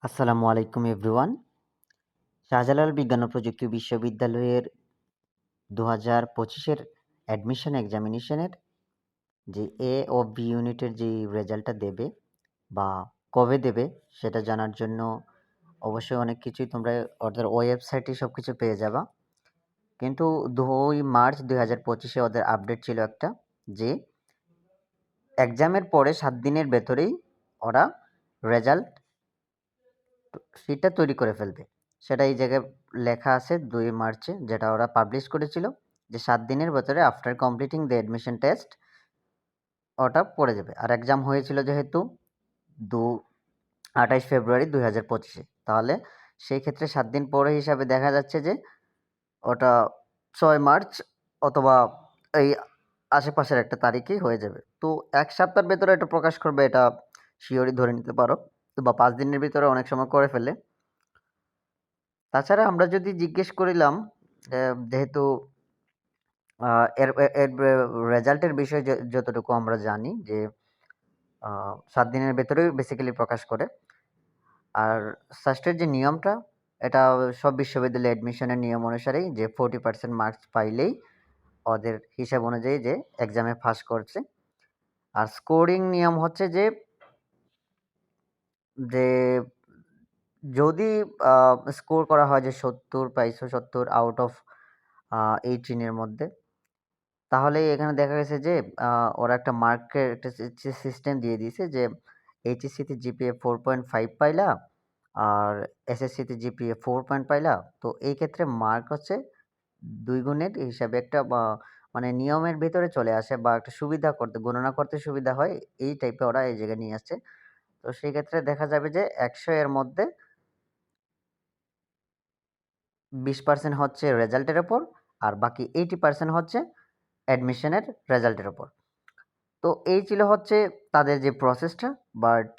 আসসালামু আলাইকুম এভরিওয়ান। শাহজালাল বিজ্ঞান ও প্রযুক্তি বিশ্ববিদ্যালয়ের ২০২৫ এর অ্যাডমিশন এক্সামিনেশনের যে এ ও বি ইউনিটের যেই রেজাল্টটা দেবে বা কবে দেবে সেটা জানার জন্য অবশ্যই অনেক কিছুই তোমরা ওদের ওয়েবসাইটে সবকিছু পেয়ে যাবা। কিন্তু ২ মার্চ ২০২৫ ওদের আপডেট ছিল একটা যে এক্সামের পরে ৭ দিনের ভেতরেই ওরা রেজাল্ট শিটটা তৈরি করে ফেলবে। সেটা এই জায়গায় লেখা আছে ২ মার্চে যেটা ওরা পাবলিশ করেছিল যে ৭ দিনের ভেতরে after completing the admission test ওটা পড়ে যাবে। আর এক্সাম হয়েছিল যেহেতু দু ২৮ ফেব্রুয়ারি ২০২৫ তাহলে সেই ক্ষেত্রে ৭ দিন পরে হিসাবে দেখা যাচ্ছে যে ওটা ৬ মার্চ অথবা এই আশেপাশের একটা তারিখেই হয়ে যাবে। তো ১ সপ্তাহের ভেতরে এটা প্রকাশ করবে এটা শিওরই ধরে নিতে পারো। বা ৫ দিনের ভিতরে অনেক সময় করে ফেলে। তাছাড়া আমরা যদি জিজ্ঞেস করিলাম যেহেতু আ এর এ এর রেজাল্টের বিষয়ে যতটুকু আমরা জানি যে ৭ দিনের ভেতরেই বেসিক্যালি প্রকাশ করে। আর সাস্টের যে নিয়মটা এটা সব বিশ্ববিদ্যালয়ে অ্যাডমিশনের নিয়ম অনুসারেই যে 40% মার্কস পাইলেই ওদের হিসাব অনুযায়ী যে এক্সামে পাস করছে। আর স্কোরিং নিয়ম হচ্ছে যে যদি স্কোর করা হয় যে ৭০ পাইছো ৭০ আউট অফ 18 এর মধ্যে তাহলে এখানে দেখা গেছে যে ওরা একটা মার্কের একটা সিস্টেম দিয়ে দিয়েছে যে এইচএসসিতে জিপিএ 4.5 পাইলা আর এসএসসিতে জিপিএ 4 পয়েন্ট পাইলা। তো এই ক্ষেত্রে মার্ক হচ্ছে ২ গুণের হিসাবে একটা মানে নিয়মের ভেতরে চলে আসে বা একটা সুবিধা করতে গণনা করতে সুবিধা হয় এই টাইপের ওরা এই জায়গায় নিয়ে আসছে। তো সেই ক্ষেত্রে দেখা যাবে যে ১০০ এর মধ্যে ২০% হচ্ছে রেজাল্টের উপর আর বাকি 80% হচ্ছে অ্যাডমিশনের রেজাল্টের উপর। তো এই ছিল হচ্ছে তাদের যে প্রসেসটা বাট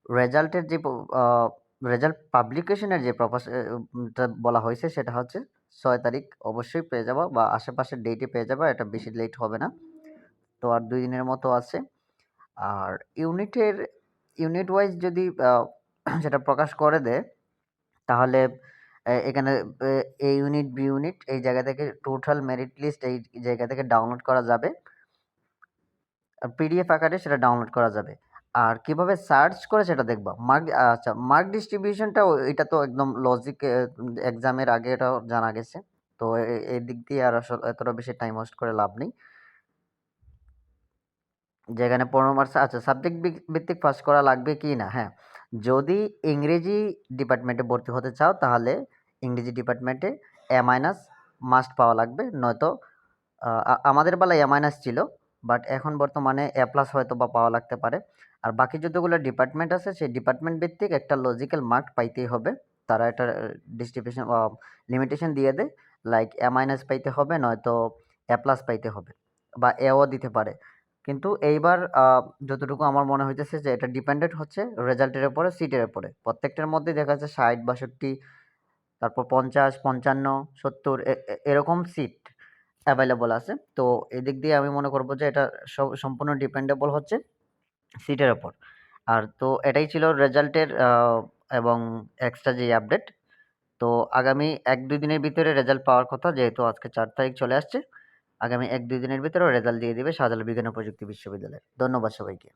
রেজাল্টের যে রেজাল্ট পাবলিকেশনের যে টা বলা হয়েছে সেটা হচ্ছে ৬ তারিখ অবশ্যই পেয়ে যাবা বা আশেপাশের ডেটে পেয়ে যাবা। এটা বেশি লেট হবে না। তো আর ২ দিনের মতো আছে। আর ইউনিট ওয়াইজ যদি সেটা প্রকাশ করে দেয় তাহলে এখানে এ ইউনিট, বি ইউনিট এই জায়গা থেকে টোটাল মেরিট লিস্ট এই জায়গা থেকে ডাউনলোড করা যাবে। পিডিএফ আকারে সেটা ডাউনলোড করা যাবে। আর কিভাবে সার্চ করে সেটা দেখবা। আচ্ছা মার্ক ডিস্ট্রিবিউশনটা এটা তো একদম লজিক এক্সামের আগে এটাও জানা গেছে। তো এই দিক দিয়ে আর আসলে এতটা বেশি টাইম ওয়েস্ট করে লাভ নেই। যেখানে ১৫ মার্কস আচ্ছা সাবজেক্ট ভিত্তিক পাস করা লাগবে কি না? হ্যাঁ, যদি ইংরেজি ডিপার্টমেন্টে ভর্তি হতে চাও তাহলে ইংরেজি ডিপার্টমেন্টে A- মাস্ট পাওয়া লাগবে। নয়তো আমাদের বেলায় A- ছিল। বাট এখন বর্তমানে A+ হয়তোবা পাওয়া লাগতে পারে। আর বাকি যতগুলো ডিপার্টমেন্ট আছে সেই ডিপার্টমেন্ট ভিত্তিক একটা লজিক্যাল মার্ক পাইতেই হবে। তারা একটা ডিস্ট্রিবিউশন লিমিটেশন দিয়ে দেয়। লাইক A- পাইতে হবে নয়তো A+ পাইতে হবে বা A-ও দিতে পারে। কিন্তু এইবার যতটুকু আমার মনে হইতেছে যে এটা ডিপেন্ডেন্ট হচ্ছে রেজাল্টের উপরে, সিটের উপরে। প্রত্যেকটার মধ্যেই দেখা যাচ্ছে ৬০, ৬২ তারপর ৫০, ৫৫, ৭০ এরকম সিট এভেইলেবল আছে। তো এদিক দিয়ে আমি মনে করব যে এটা সম্পূর্ণ ডিপেন্ডেবল হচ্ছে সিটের উপর। আর তো এটাই ছিল রেজাল্টের এবং এক্সট্রা যে আপডেট। তো আগামী ১-২ দিনের ভিতরে রেজাল্ট পাওয়ার কথা যেহেতু আজকে ৪ তারিখ চলে আসছে। আগামী ১-২ দিনের ভিতরে রেজাল্ট দিয়ে দিবে শাহজালাল বিজ্ঞান ও প্রযুক্তি বিশ্ববিদ্যালয়। ধন্যবাদ সবাইকে।